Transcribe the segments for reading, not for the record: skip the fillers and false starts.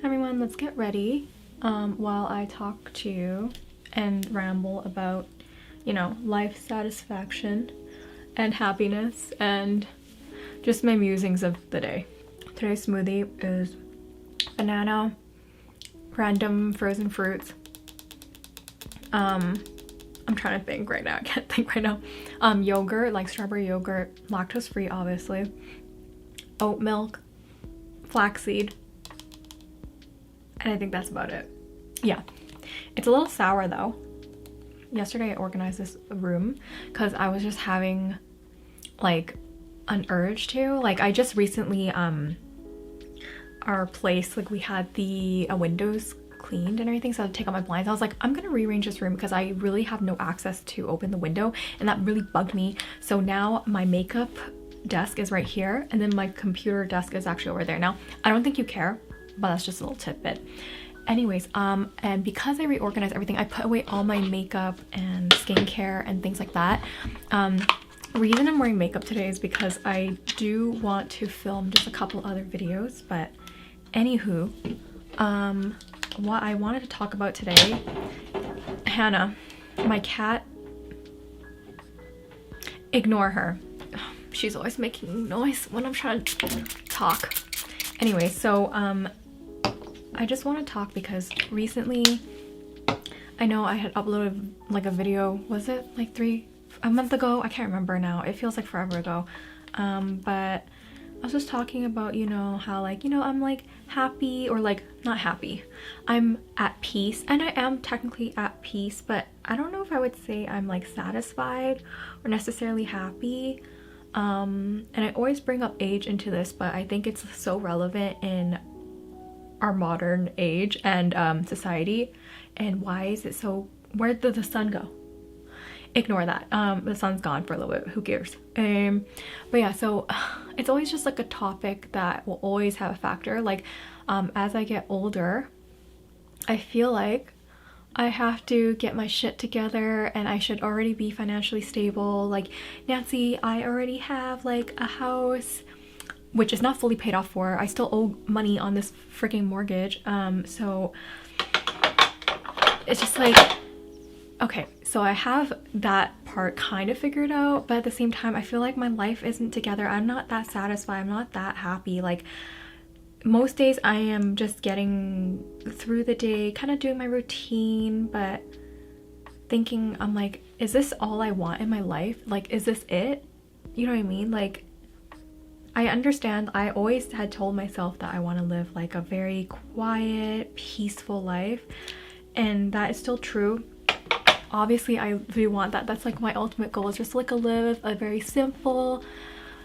Everyone, let's get ready while I talk to you and ramble about, life satisfaction and happiness and just my musings of the day. Today's smoothie is banana, random frozen fruits. I'm trying to think right now. I can't think right now. Yogurt, like strawberry yogurt, lactose free, obviously. Oat milk, flaxseed, and I think that's about it. Yeah, it's a little sour though. Yesterday I organized this room because I was just having like an urge to, like, I just recently our place, like, we had the windows cleaned and everything, so I had to take out my blinds. I was like, I'm gonna rearrange this room because I really have no access to open the window, and that really bugged me. So now my makeup desk is right here, and then my computer desk is actually over there. Now I don't think you care, but that's just a little tidbit. Anyways, and because I reorganized everything, I put away all my makeup and skincare and things like that. Reason I'm wearing makeup today is because I do want to film just a couple other videos, but anywho, what I wanted to talk about today, Hannah, my cat, ignore her. She's always making noise when I'm trying to talk. Anyway, so I just want to talk because recently, I know I had uploaded like a video, was it like a month ago? I can't remember now. It feels like forever ago. But I was just talking about, how like, I'm like happy, or like not happy. I'm at peace, and I am technically at peace, but I don't know if I would say I'm like satisfied or necessarily happy. And I always bring up age into this, but I think it's so relevant in our modern age and society. And why is it so, where did the sun go? Ignore that. The sun's gone for a little bit, who cares? But yeah, so it's always just like a topic that will always have a factor. Like as I get older, I feel like I have to get my shit together and I should already be financially stable. Like, Nancy, I already have like a house, which is not fully paid off for. I still owe money on this freaking mortgage. So it's just like, okay, so I have that part kind of figured out, but at the same time, I feel like my life isn't together. I'm not that satisfied. I'm not that happy. Like, most days I am just getting through the day, kind of doing my routine, but thinking, I'm like, is this all I want in my life? Like, is this it? You know what I mean? Like, I understand. I always had told myself that I want to live like a very quiet, peaceful life, and that is still true. Obviously, I do want that. That's like my ultimate goal, is just like live a very simple,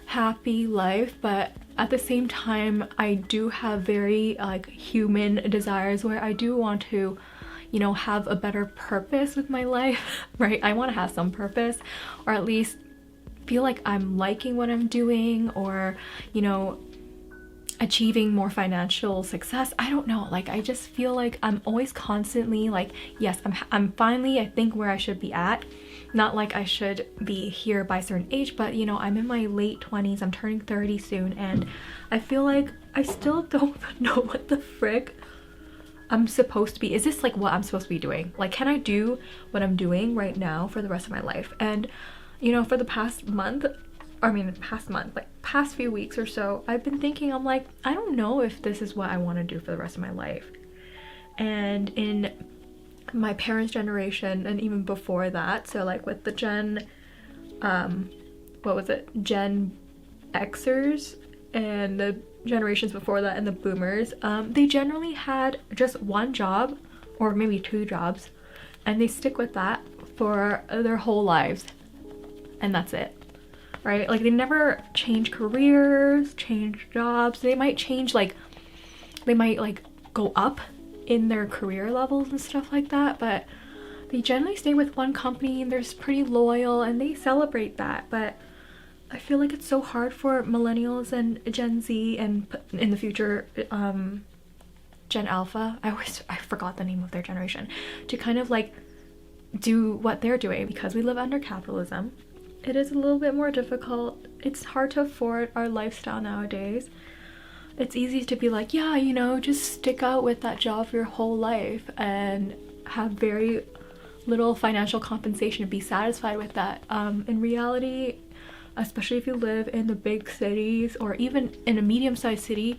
happy life. But at the same time, I do have very like human desires where I do want to, have a better purpose with my life, right? I want to have some purpose, or at least feel like I'm liking what I'm doing, or achieving more financial success. I don't know, like, I just feel like I'm always constantly like, yes, I'm finally, I think, where I should be at. Not like I should be here by a certain age, but I'm in my late 20s, I'm turning 30 soon, and I feel like I still don't know what the frick I'm supposed to be. Is this like what I'm supposed to be doing? Like, can I do what I'm doing right now for the rest of my life? And for the past few weeks or so, I've been thinking, I'm like, I don't know if this is what I want to do for the rest of my life. And in my parents' generation, and even before that, so like with the Gen Xers and the generations before that and the boomers, they generally had just one job or maybe two jobs, and they stick with that for their whole lives, and that's it, right? Like, they never change careers, change jobs. They might change, like, they might like go up in their career levels and stuff like that, but they generally stay with one company and they're pretty loyal, and they celebrate that. But I feel like it's so hard for millennials and Gen Z, and in the future Gen Alpha, I forgot the name of their generation, to kind of like do what they're doing, because we live under capitalism. It is a little bit more difficult it's hard to afford our lifestyle nowadays. It's easy to be like, yeah, you know, just stick out with that job for your whole life and have very little financial compensation and be satisfied with that. In reality, especially if you live in the big cities or even in a medium-sized city,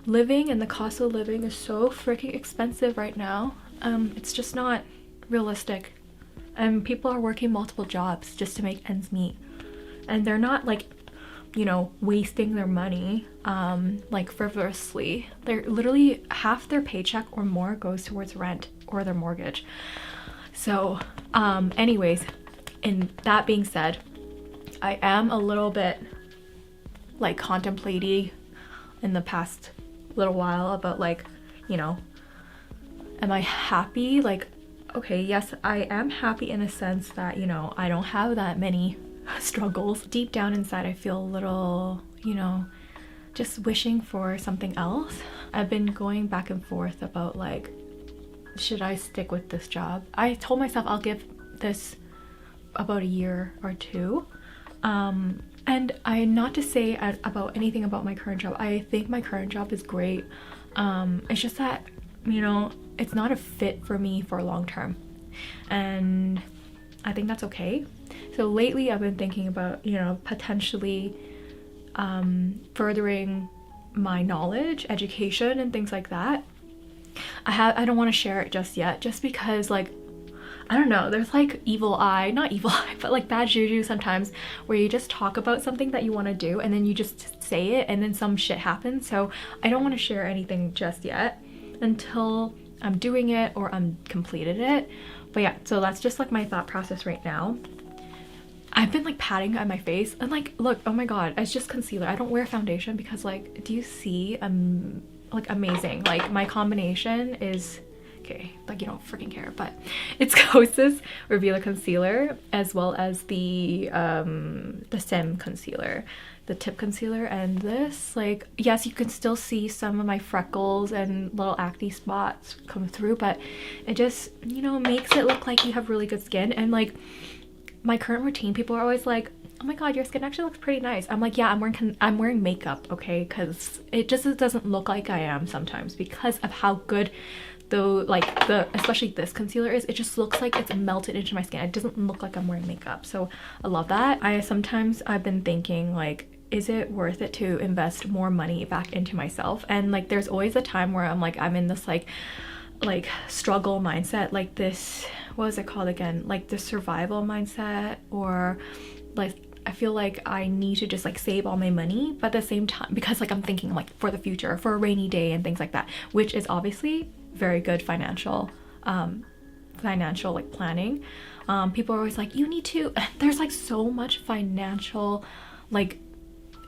living and the cost of living is so freaking expensive right now. It's just not realistic. And people are working multiple jobs just to make ends meet. And they're not like, you know, wasting their money like frivolously. They're literally half their paycheck or more goes towards rent or their mortgage. So anyways, in that being said, I am a little bit like contemplating in the past little while about like, you know, am I happy? Like, okay, yes, I am happy in a sense that, you know, I don't have that many struggles. Deep down inside, I feel a little, you know, just wishing for something else. I've been going back and forth about like, should I stick with this job? I told myself I'll give this about a year or two. And I, not to say about anything about my current job, I think my current job is great. It's just that, you know, it's not a fit for me for long term. And I think that's okay. So lately I've been thinking about, you know, potentially furthering my knowledge, education, and things like that. I don't want to share it just yet, just because like, I don't know, there's like not evil eye, but like bad juju sometimes where you just talk about something that you want to do and then you just say it and then some shit happens. So I don't want to share anything just yet until I'm doing it or I'm completed it. But yeah, so that's just like my thought process right now. I've been like patting on my face and like, look, oh my god, it's just concealer. I don't wear foundation because like, do you see like amazing, like my combination is okay, like you don't freaking care, but it's Kosas Revealer Concealer as well as the Sem Concealer, the tip concealer. And this, like, yes, you can still see some of my freckles and little acne spots come through, but it just, you know, makes it look like you have really good skin. And like my current routine, people are always like, oh my god, your skin actually looks pretty nice. I'm like, yeah, I'm wearing makeup, okay, because it doesn't look like I am sometimes because of how good though, like especially this concealer is. It just looks like it's melted into my skin. It doesn't look like I'm wearing makeup, so I love that. I've been thinking like, is it worth it to invest more money back into myself? And like there's always a time where I'm in this like struggle mindset, like this, what is it called again, like the survival mindset, or like I feel like I need to just like save all my money, but at the same time, because like I'm thinking like for the future, for a rainy day and things like that, which is obviously very good financial like planning. People are always like, you need to, there's like so much financial like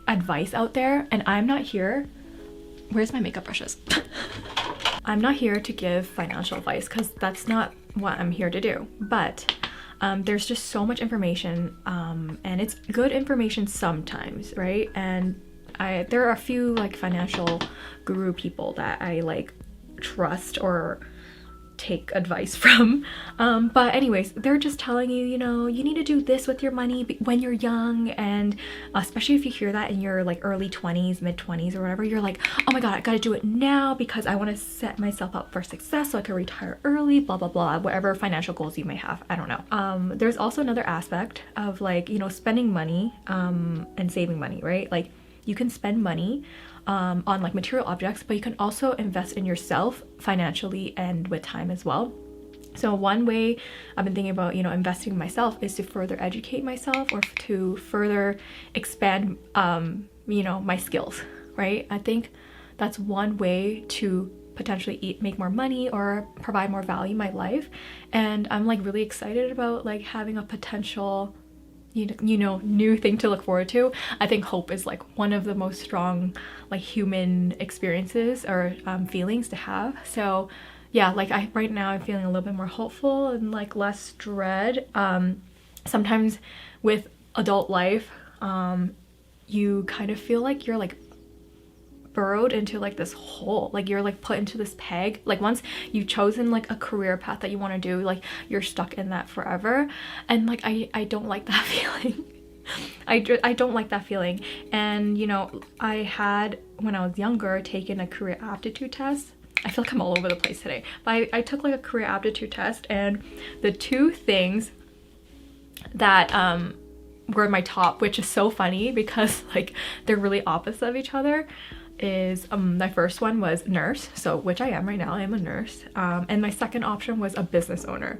advice out there, and I'm not here, where's my makeup brushes? I'm not here to give financial advice because that's not what I'm here to do, but there's just so much information, and it's good information sometimes, right? And there are a few like financial guru people that I like trust or take advice from, but anyways, they're just telling you, you know, you need to do this with your money when you're young. And especially if you hear that in your like early 20s, mid 20s or whatever, you're like, oh my god, I gotta do it now because I want to set myself up for success so I can retire early, blah blah blah, whatever financial goals you may have. I don't know. There's also another aspect of like, you know, spending money and saving money, right? Like you can spend money on like material objects, but you can also invest in yourself financially and with time as well. So one way I've been thinking about, you know, investing in myself is to further educate myself or to further expand, you know, my skills, right? I think that's one way to potentially make more money or provide more value in my life. And I'm like really excited about like having a potential, you know, new thing to look forward to. I think hope is like one of the most strong like human experiences or feelings to have. So yeah, like right now I'm feeling a little bit more hopeful and like less dread. Sometimes with adult life, you kind of feel like you're like burrowed into like this hole, like you're like put into this peg. Like once you've chosen like a career path that you want to do, like you're stuck in that forever. And like I don't like that feeling. I don't like that feeling. And you know, I had, when I was younger, taken a career aptitude test. I feel like I'm all over the place today, but I took like a career aptitude test, and the two things that were my top, which is so funny because like they're really opposite of each other, is my first one was nurse, so which I am right now, I am a nurse, and my second option was a business owner.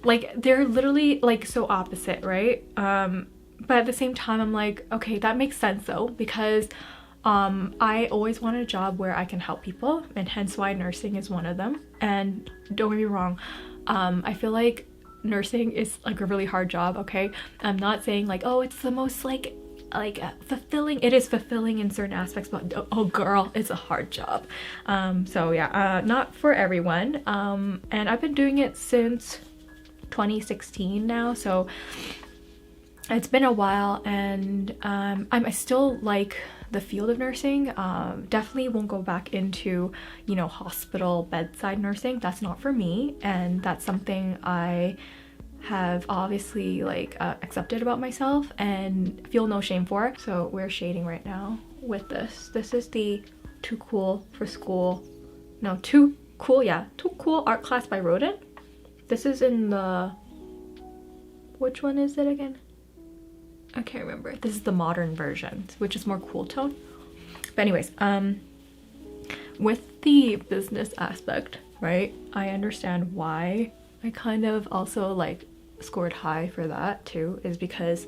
Like they're literally like so opposite, right? But at the same time I'm like, okay, that makes sense though, because I always wanted a job where I can help people, and hence why nursing is one of them. And don't get me wrong, I feel like nursing is like a really hard job, okay? I'm not saying like, oh, it's the most like fulfilling. It is fulfilling in certain aspects, but oh girl, it's a hard job. So yeah, not for everyone. And I've been doing it since 2016 now, so it's been a while, and I still like the field of nursing. Definitely won't go back into, you know, hospital bedside nursing. That's not for me, and that's something I have obviously like accepted about myself and feel no shame for. So we're shading right now with this. This is the Too Cool for School, no, Too Cool art class by Rodin. This is in the, which one is it again? I can't remember. This is the modern version, which is more cool tone. But anyways, with the business aspect, right, I understand why I kind of also like scored high for that too, is because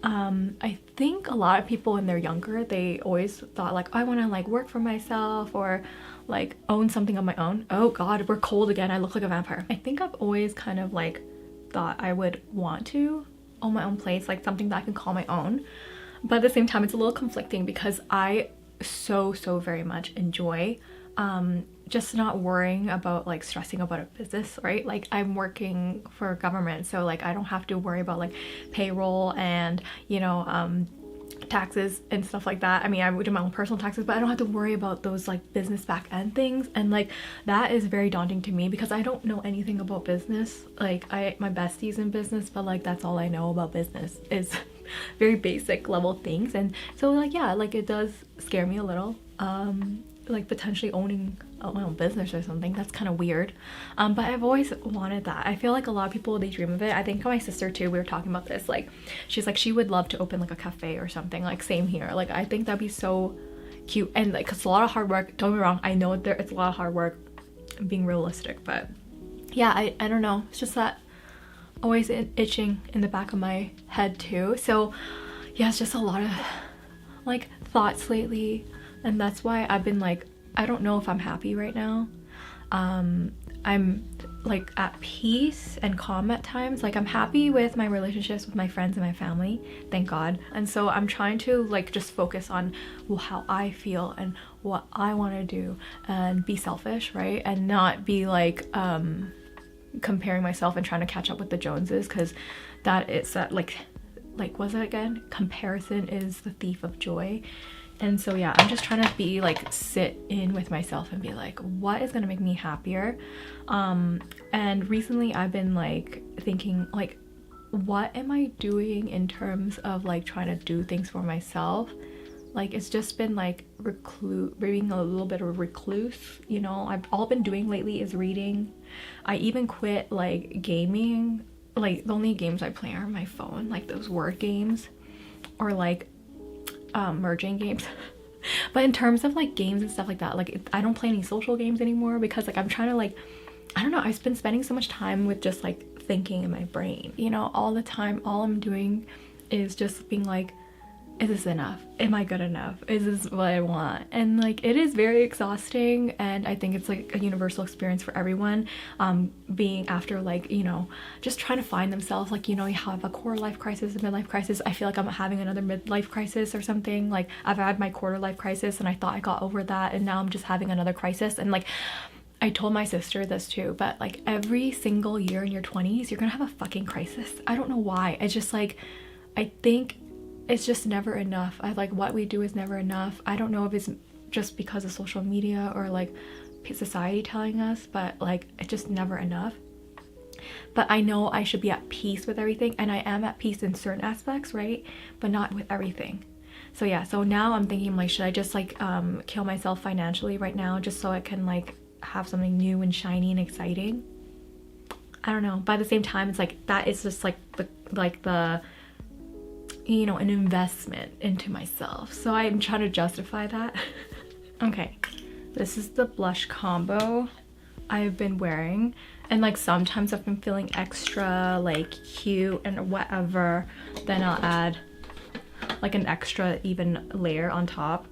I think a lot of people when they're younger, they always thought like, I want to like work for myself or like own something on my own. Oh god, we're cold again, I look like a vampire. I think I've always kind of like thought I would want to own my own place, like something that I can call my own. But at the same time, it's a little conflicting because I so very much enjoy just not worrying about like stressing about a business, right? Like I'm working for government, so like I don't have to worry about like payroll and, you know, taxes and stuff like that. I mean, I would do my own personal taxes, but I don't have to worry about those like business back end things, and like that is very daunting to me because I don't know anything about business. Like my bestie's in business, but like that's all I know about business is very basic level things. And so like yeah, like it does scare me a little, like potentially owning my own business or something. That's kind of weird, but I've always wanted that. I feel like a lot of people, they dream of it. I think my sister too, we were talking about this, like she's like she would love to open like a cafe or something. Like same here, like I think that'd be so cute, and like it's a lot of hard work, don't get me wrong, I know it's a lot of hard work, being realistic, but yeah, I don't know, it's just that always itching in the back of my head too. So yeah, it's just a lot of like thoughts lately, and that's why I've been like, I don't know if I'm happy right now. I'm like at peace and calm at times. Like I'm happy with my relationships with my friends and my family, thank God. And so I'm trying to like just focus on how I feel and what I want to do and be selfish, right? And not be like comparing myself and trying to catch up with the Joneses, because that is that like what's it again? Comparison is the thief of joy. And so yeah, I'm just trying to be like sit in with myself and be like, what is gonna make me happier? And recently I've been like thinking like, what am I doing in terms of like trying to do things for myself? Like it's just been like being a little bit of a recluse, you know. All I've been doing lately is reading. I even quit like gaming. Like the only games I play are on my phone, like those word games or like merging games. But in terms of like games and stuff like that, like I don't play any social games anymore because like I'm trying to like, I don't know, I've been spending so much time with just like thinking in my brain, you know, all the time. All I'm doing is just being like, is this enough? Am I good enough? Is this what I want? And like it is very exhausting, and I think it's like a universal experience for everyone, being after like, you know, just trying to find themselves. Like, you know, you have a quarter life crisis, a midlife crisis. I feel like I'm having another midlife crisis or something. Like I've had my quarter life crisis and I thought I got over that, and now I'm just having another crisis. And like I told my sister this too, but like every single year in your 20s you're gonna have a fucking crisis. I don't know why. It's just like, I think it's just never enough. I like what we do is never enough. I don't know if it's just because of social media or like society telling us, but like it's just never enough. but I know I should be at peace with everything, and I am at peace in certain aspects, right? But not with everything. So yeah, so now I'm thinking like, should I just like kill myself financially right now just so I can like have something new and shiny and exciting? I don't know. By the same time, it's like that is just like the you know, an investment into myself. So I'm trying to justify that. Okay, this is the blush combo I've been wearing, and like sometimes I've been feeling extra like cute and whatever, then I'll add like an extra even layer on top.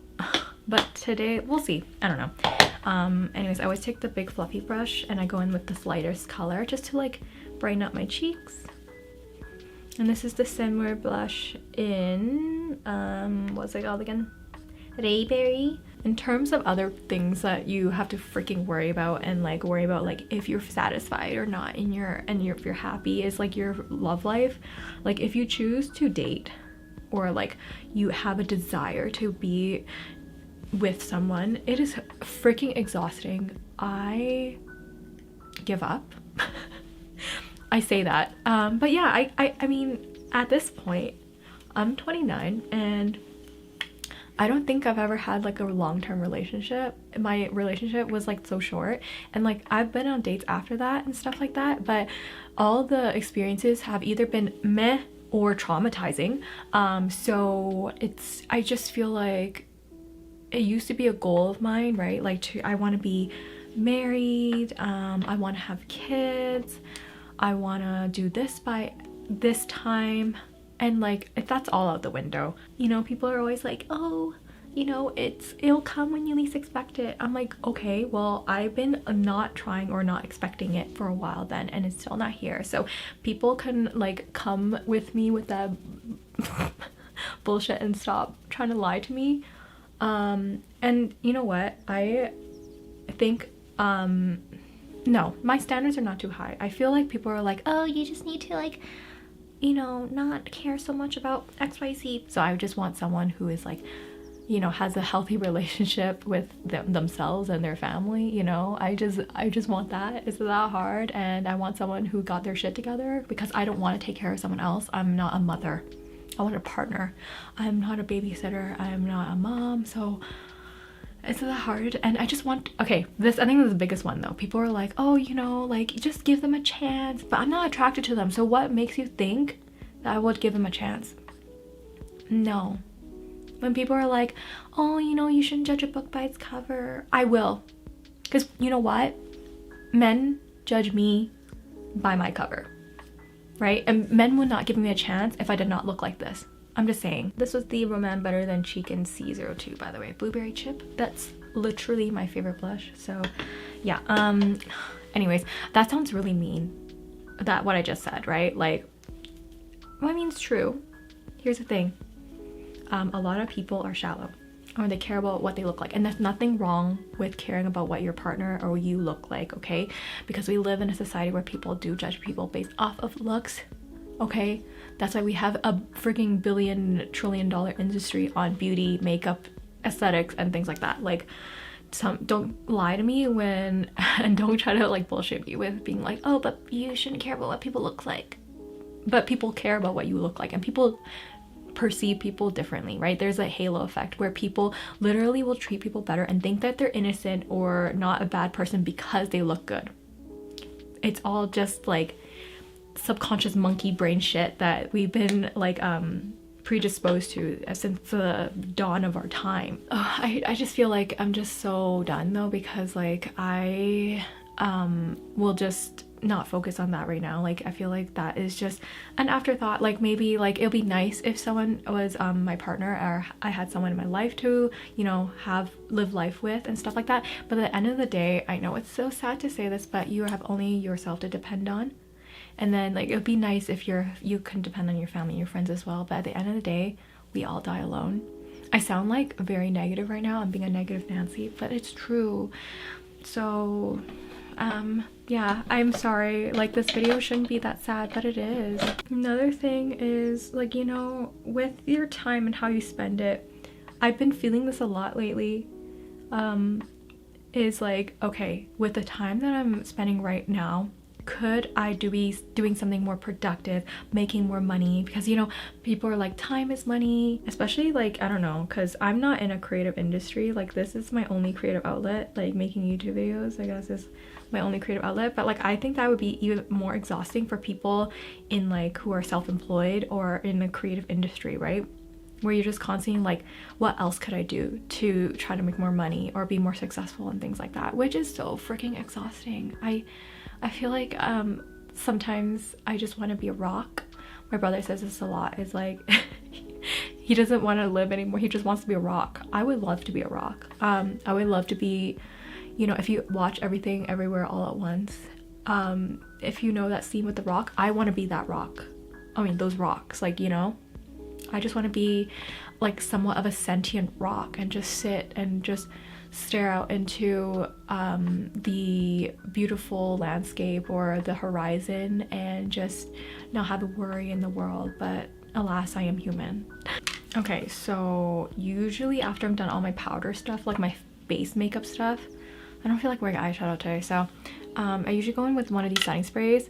But today we'll see, I don't know. Anyways, I always take the big fluffy brush and I go in with this lightest color just to like brighten up my cheeks. And this is the Sunwear blush in what's it called again? Rayberry. In terms of other things that you have to freaking worry about and like worry about like if you're satisfied or not in your if you're happy is like your love life. Like if you choose to date or like you have a desire to be with someone, it is freaking exhausting. I give up. I say that, but yeah, I mean, at this point, I'm 29 and I don't think I've ever had like a long-term relationship. My relationship was like so short, and like I've been on dates after that and stuff like that, but all the experiences have either been meh or traumatizing. So I just feel like it used to be a goal of mine, right? Like I want to be married, I want to have kids, I want to do this by this time, and like if that's all out the window. You know, people are always like, oh, you know, it'll come when you least expect it. I'm like, okay, well, I've been not trying or not expecting it for a while then, and it's still not here. So people can like come with me with that bullshit and stop trying to lie to me. And you know what, I think no, my standards are not too high. I feel like people are like, oh, you just need to like, you know, not care so much about XYZ. So I just want someone who is like, you know, has a healthy relationship with themselves and their family, you know. I just want that. It's that hard. And I want someone who got their shit together, because I don't want to take care of someone else. I'm not a mother. I want a partner. I'm not a babysitter. I'm not a mom. So it's that hard. And I just want, okay, this, I think this is the biggest one though. People are like, oh, you know, like just give them a chance, but I'm not attracted to them. So what makes you think that I would give them a chance? No. When people are like, oh, you know, you shouldn't judge a book by its cover, I will. Because you know what? Men judge me by my cover, right? And men would not give me a chance if I did not look like this. I'm just saying. This was the Roman Better Than Chicken C02, by the way. Blueberry chip. That's literally my favorite blush. So yeah, anyways, that sounds really mean, that what I just said, right? Like, well, I mean, it's true. Here's the thing. A lot of people are shallow, or they care about what they look like, and there's nothing wrong with caring about what your partner or you look like, okay? Because we live in a society where people do judge people based off of looks, okay? That's why we have a freaking billion-trillion-dollar industry on beauty, makeup, aesthetics, and things like that. Like, don't lie to me when and don't try to like bullshit me with being like, oh, but you shouldn't care about what people look like. But people care about what you look like, and people perceive people differently, right? There's a halo effect where people literally will treat people better and think that they're innocent or not a bad person because they look good. It's all just like subconscious monkey brain shit that we've been like predisposed to since the dawn of our time. I just feel like I'm just so done though, because like I will just not focus on that right now. Like I feel like that is just an afterthought. Like maybe like it'll be nice if someone was my partner, or I had someone in my life to, you know, live life with and stuff like that. But at the end of the day, I know it's so sad to say this, but you have only yourself to depend on. And then like it would be nice if you can depend on your family and your friends as well, but at the end of the day, we all die alone. I sound like very negative right now. I'm being a negative Nancy, but it's true. So yeah, I'm sorry, like this video shouldn't be that sad, but it is. Another thing is like, you know, with your time and how you spend it, I've been feeling this a lot lately, is like, okay, with the time that I'm spending right now, could I be doing something more productive, making more money? Because you know, people are like, time is money, especially like, I don't know, because I'm not in a creative industry. Like this is my only creative outlet, like making YouTube videos I guess is my only creative outlet. But like I think that would be even more exhausting for people in like who are self-employed or in the creative industry, right? Where you're just constantly like, what else could I do to try to make more money or be more successful and things like that, which is so freaking exhausting. I feel like sometimes I just want to be a rock. My brother says this a lot. It's like he doesn't want to live anymore. He just wants to be a rock. I would love to be a rock. I would love to be, you know, if you watch Everything Everywhere All at Once, if you know that scene with the rock, I want to be that rock. I mean, those rocks, like, you know, I just want to be like somewhat of a sentient rock and just sit and just stare out into the beautiful landscape or the horizon and just not have a worry in the world. But alas, I am human. Okay, so usually after I'm done all my powder stuff, like my base makeup stuff, I don't feel like wearing eyeshadow today, so I usually go in with one of these setting sprays.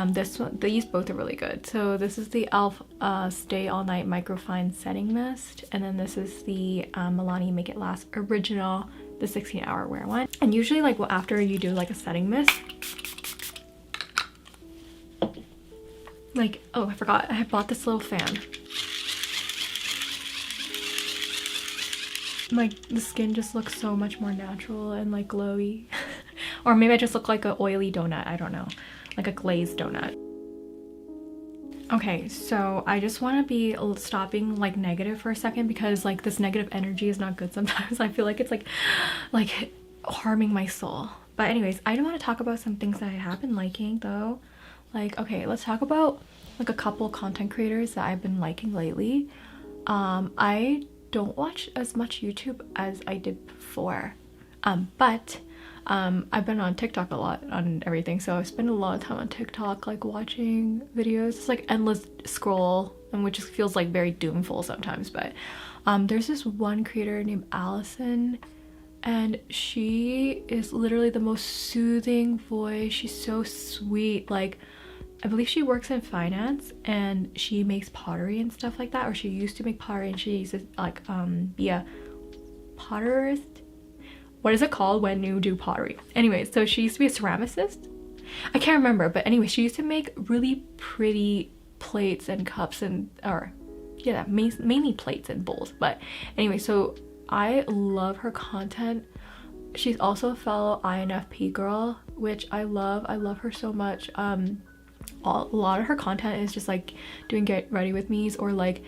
This one, these both are really good. So this is the e.l.f. Stay All Night Microfine Setting Mist, and then this is the Milani Make It Last Original, the 16-hour wear one. And usually like after you do like a setting mist, like, oh I forgot, I bought this little fan. Like the skin just looks so much more natural and like glowy. Or maybe I just look like an oily donut, I don't know, like a glazed donut. Okay, so I just want to be stopping like negative for a second, because like this negative energy is not good sometimes. I feel like it's like harming my soul. But anyways, I do want to talk about some things that I have been liking though. Like, okay, let's talk about like a couple content creators that I've been liking lately. I don't watch as much YouTube as I did before, but I've been on TikTok a lot on everything, so I spend a lot of time on TikTok like watching videos. It's like endless scroll, and which just feels like very doomful sometimes. But there's this one creator named Allison, and she is literally the most soothing voice. She's so sweet. Like, I believe she works in finance and she makes pottery and stuff like that, or she used to make pottery, and she used to like be a potterist. What is it called when you do pottery? Anyway, so she used to be a ceramicist. I can't remember, but anyway, she used to make really pretty plates and cups and, or yeah, mainly plates and bowls. But anyway, so I love her content. She's also a fellow INFP girl, which I love. I love her so much. A lot of her content is just like doing get ready with me's, or like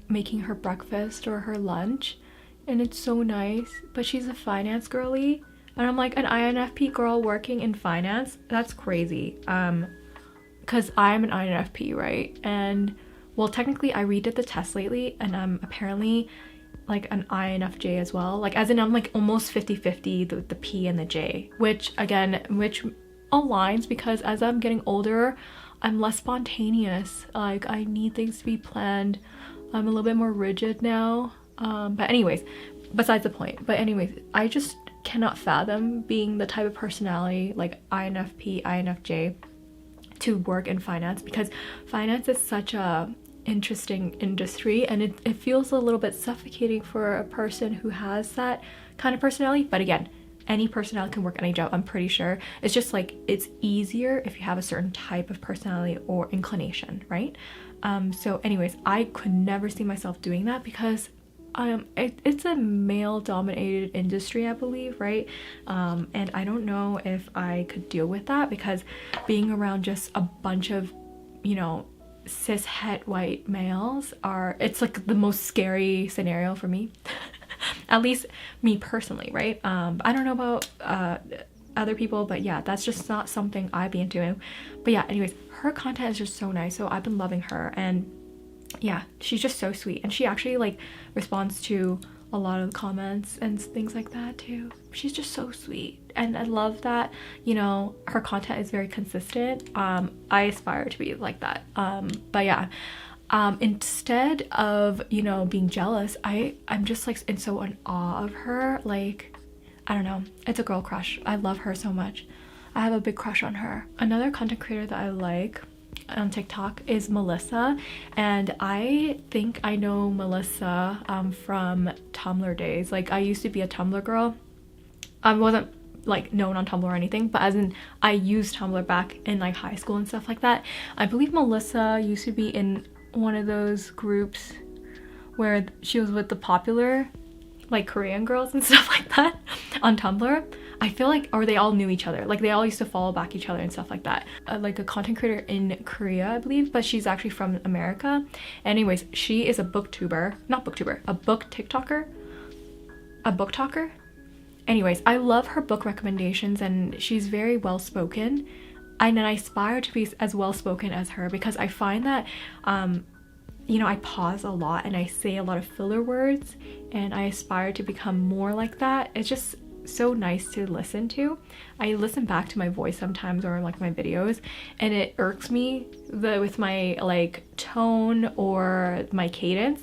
making her breakfast or her lunch, and it's so nice. But she's a finance girly, and I'm like, an INFP girl working in finance? That's crazy. Because I'm an INFP, right? And well, technically I redid the test lately, and I'm apparently like an INFJ as well, like as in I'm like almost 50-50 the P and the J, which aligns, because as I'm getting older I'm less spontaneous. Like I need things to be planned. I'm a little bit more rigid now. But anyways, besides the point. But anyways, I just cannot fathom being the type of personality like INFP, INFJ to work in finance, because finance is such a interesting industry, and it feels a little bit suffocating for a person who has that kind of personality. But again, any personality can work any job, I'm pretty sure. It's just like it's easier if you have a certain type of personality or inclination, right? So anyways, I could never see myself doing that, because it's a male dominated industry, I believe, right? And I don't know if I could deal with that, because being around just a bunch of, you know, cis het white males it's like the most scary scenario for me. At least me personally, right? I don't know about other people, but yeah, that's just not something I'd be into. But yeah, anyways, her content is just so nice, so I've been loving her. And yeah, she's just so sweet, and she actually like responds to a lot of the comments and things like that too. She's just so sweet, and I love that, you know, her content is very consistent. I aspire to be like that. But yeah, instead of, you know, being jealous, I'm just like in awe of her. Like, I don't know, it's a girl crush. I love her so much. I have a big crush on her. Another content creator that I like on TikTok is Melissa, and I think I know Melissa from Tumblr days. Like, I used to be a Tumblr girl. I wasn't like known on Tumblr or anything, but as in I used Tumblr back in like high school and stuff like that. I believe Melissa used to be in one of those groups where she was with the popular like Korean girls and stuff like that on Tumblr. I feel like, or they all knew each other, like they all used to follow back each other and stuff like that. Like a content creator in Korea, I believe, but she's actually from America. Anyways, she is a booktuber, not booktuber, a book TikToker, a book talker. Anyways, I love her book recommendations, and she's very well spoken, and I aspire to be as well spoken as her, because I find that you know, I pause a lot and I say a lot of filler words, and I aspire to become more like that. It's just so nice to listen to. I listen back to my voice sometimes, or like my videos, and it irks me with my like tone or my cadence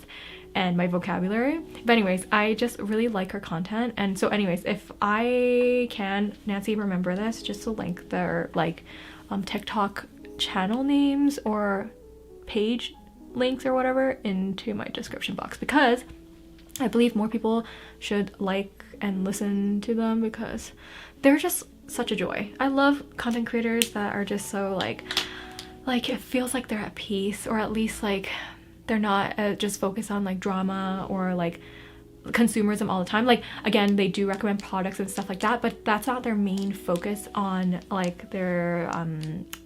and my vocabulary. But anyways, I just really like her content. And so anyways, if I can, Nancy, remember this, just to link their like TikTok channel names or page links or whatever into my description box, because I believe more people should like and listen to them, because they're just such a joy. I love content creators that are just so like it feels like they're at peace, or at least like they're not just focused on like drama or like consumerism all the time. Like, again, they do recommend products and stuff like that, but that's not their main focus on like their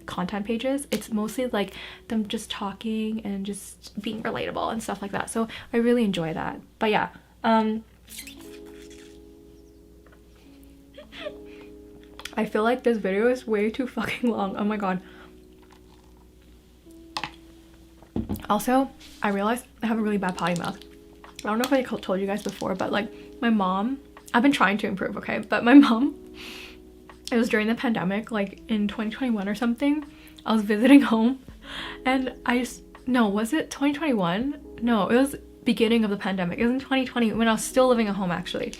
content pages. It's mostly like them just talking and just being relatable and stuff like that. So I really enjoy that. But yeah, I feel like this video is way too fucking long. Oh my god. Also, I realized I have a really bad potty mouth. I don't know if I told you guys before, but like my mom, I've been trying to improve, okay? But my mom, it was during the pandemic, like in 2021 or something, I was visiting home, and no, was it 2021? No, it was beginning of the pandemic. It was in 2020 when I was still living at home, actually.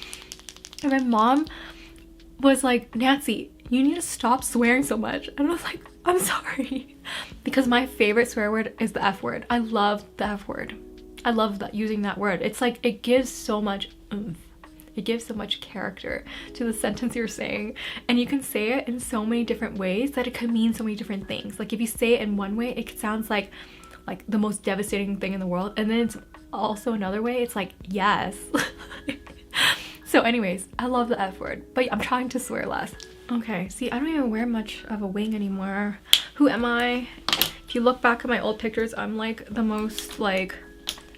And my mom was like, Nancy, you need to stop swearing so much. And I was like, I'm sorry. Because my favorite swear word is the F word. I love the F word. I love that, using that word. It's like, it gives so much oomph. It gives so much character to the sentence you're saying, and you can say it in so many different ways that it could mean so many different things. Like if you say it in one way, it sounds like the most devastating thing in the world, and then it's also another way, it's like, yes. So anyways, I love the F word, but I'm trying to swear less. Okay, see, I don't even wear much of a wing anymore. Who am I? If you look back at my old pictures, I'm like the most like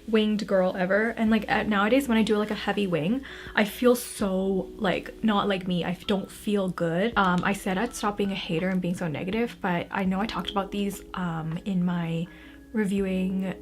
winged girl ever, and like nowadays when I do like a heavy wing, I feel so like not like me. I don't feel good. I said I'd stop being a hater and being so negative, but I know I talked about these in my reviewing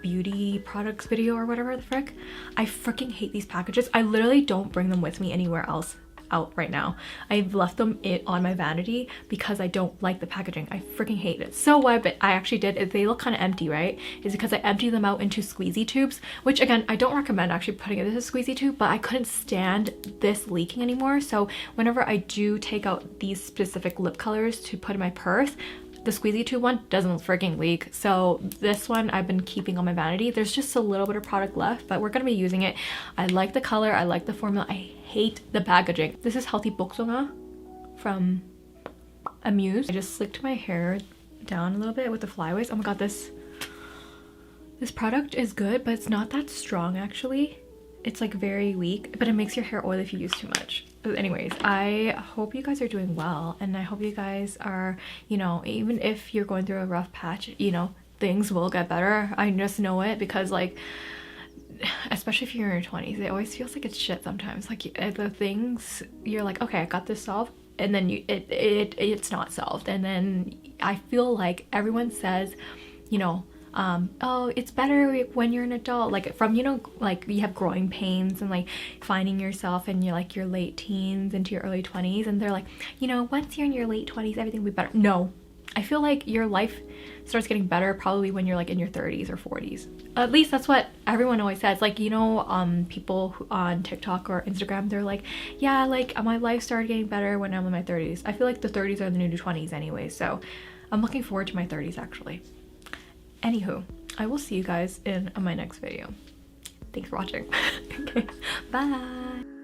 beauty products video or whatever the frick. I freaking hate these packages. I literally don't bring them with me anywhere else out right now. I've left them on my vanity because I don't like the packaging. I freaking hate it. So what I actually did is, they look kind of empty, right? Is because I emptied them out into squeezy tubes, which again, I don't recommend actually putting it into a squeezy tube, but I couldn't stand this leaking anymore. So whenever I do take out these specific lip colors to put in my purse, the squeezy tube one doesn't freaking leak. So this one I've been keeping on my vanity. There's just a little bit of product left, but we're gonna be using it. I like the color, I like the formula, I hate the packaging. This is Healthy Boksonga from Amuse. I just slicked my hair down a little bit with the flyaways. Oh my god, this product is good, but it's not that strong actually. It's like very weak, but it makes your hair oily if you use too much. But anyways, I hope you guys are doing well, and I hope you guys are, you know, even if you're going through a rough patch, you know, things will get better. I just know it, because like, especially if you're in your 20s, it always feels like it's shit sometimes. Like the things you're like, okay, I got this solved, and then it's not solved. And then I feel like everyone says, you know, oh, it's better when you're an adult, like from, you know, like you have growing pains and like finding yourself in your late teens into your early 20s, and they're like, you know, once you're in your late 20s everything will be better. No, I feel like your life starts getting better probably when you're like in your 30s or 40s. At least that's what everyone always says. Like, you know, people on TikTok or Instagram, they're like, yeah, like my life started getting better when I'm in my 30s. I feel like the 30s are the new 20s anyway, so I'm looking forward to my 30s actually. Anywho, I will see you guys in my next video. Thanks for watching. Okay, bye.